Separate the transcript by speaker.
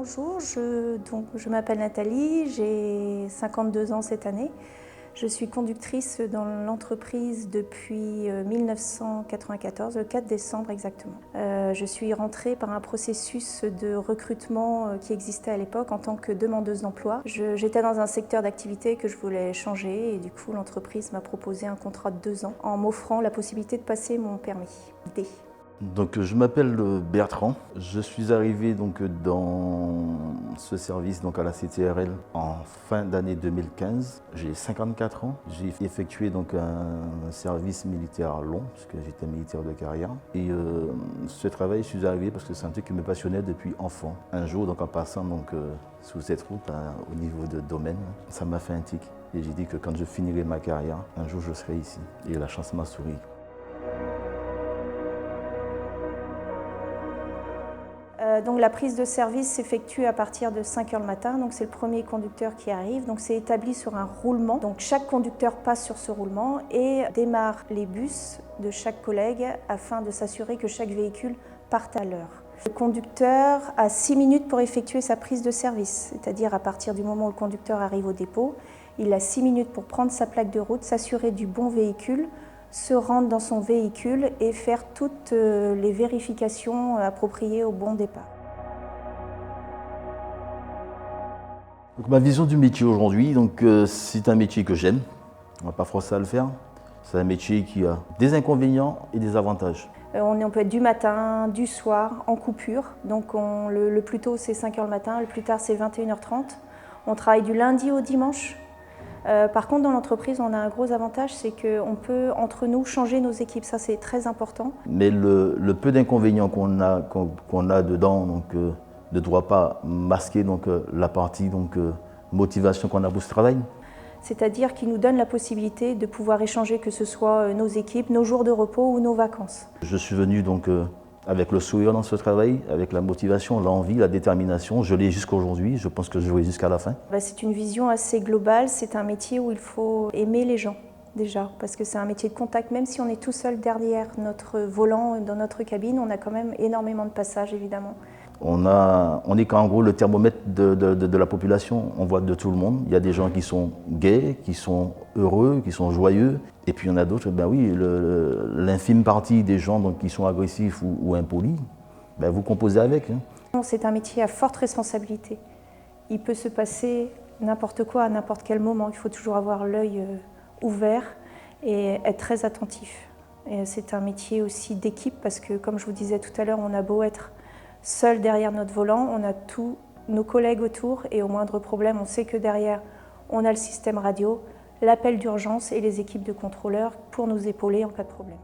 Speaker 1: Bonjour, je m'appelle Nathalie, j'ai 52 ans cette année. Je suis conductrice dans l'entreprise depuis 1994, le 4 décembre exactement. Je suis rentrée par un processus de recrutement qui existait à l'époque en tant que demandeuse d'emploi. J'étais dans un secteur d'activité que je voulais changer et du coup l'entreprise m'a proposé un contrat de 2 ans en m'offrant la possibilité de passer mon permis D.
Speaker 2: Donc, je m'appelle Bertrand. Je suis arrivé dans ce service à la CTRL en fin d'année 2015. J'ai 54 ans. J'ai effectué un service militaire long, puisque j'étais militaire de carrière. Et ce travail, je suis arrivé parce que c'est un truc qui me passionnait depuis enfant. Un jour, en passant sous cette route, au niveau de domaine, ça m'a fait un tic. Et j'ai dit que quand je finirai ma carrière, un jour je serai ici. Et la chance m'a souri.
Speaker 1: Donc la prise de service s'effectue à partir de 5 h le matin, donc c'est le premier conducteur qui arrive. Donc c'est établi sur un roulement, donc chaque conducteur passe sur ce roulement et démarre les bus de chaque collègue afin de s'assurer que chaque véhicule parte à l'heure. Le conducteur a 6 minutes pour effectuer sa prise de service, c'est-à-dire à partir du moment où le conducteur arrive au dépôt, il a 6 minutes pour prendre sa plaque de route, s'assurer du bon véhicule, se rendre dans son véhicule et faire toutes les vérifications appropriées au bon départ.
Speaker 2: Donc, ma vision du métier aujourd'hui, c'est un métier que j'aime, on ne va pas forcer à le faire. C'est un métier qui a des inconvénients et des avantages.
Speaker 1: On peut être du matin, du soir, en coupure. Donc le plus tôt c'est 5 h le matin, le plus tard c'est 21 h 30. On travaille du lundi au dimanche. Par contre, dans l'entreprise, on a un gros avantage, c'est qu'on peut, entre nous, changer nos équipes. Ça, c'est très important.
Speaker 2: Mais le peu d'inconvénients qu'on a dedans ne doit pas masquer la partie motivation qu'on a pour ce travail.
Speaker 1: C'est-à-dire qu'il nous donne la possibilité de pouvoir échanger, que ce soit nos équipes, nos jours de repos ou nos vacances.
Speaker 2: Je suis venu avec le sourire dans ce travail, avec la motivation, l'envie, la détermination. Je l'ai jusqu'à aujourd'hui, je pense que je jouerai jusqu'à la fin.
Speaker 1: C'est une vision assez globale, c'est un métier où il faut aimer les gens déjà, parce que c'est un métier de contact, même si on est tout seul derrière notre volant, dans notre cabine, on a quand même énormément de passages évidemment.
Speaker 2: On est en gros le thermomètre de la population, on voit de tout le monde. Il y a des gens qui sont gais, qui sont heureux, qui sont joyeux. Et puis il y en a d'autres, l'infime partie des gens qui sont agressifs ou impolis, vous composez avec.
Speaker 1: C'est un métier à forte responsabilité. Il peut se passer n'importe quoi à n'importe quel moment. Il faut toujours avoir l'œil ouvert et être très attentif. C'est un métier aussi d'équipe parce que, comme je vous disais tout à l'heure, on a beau être seul derrière notre volant, on a tous nos collègues autour et au moindre problème, on sait que derrière, on a le système radio, l'appel d'urgence et les équipes de contrôleurs pour nous épauler en cas de problème.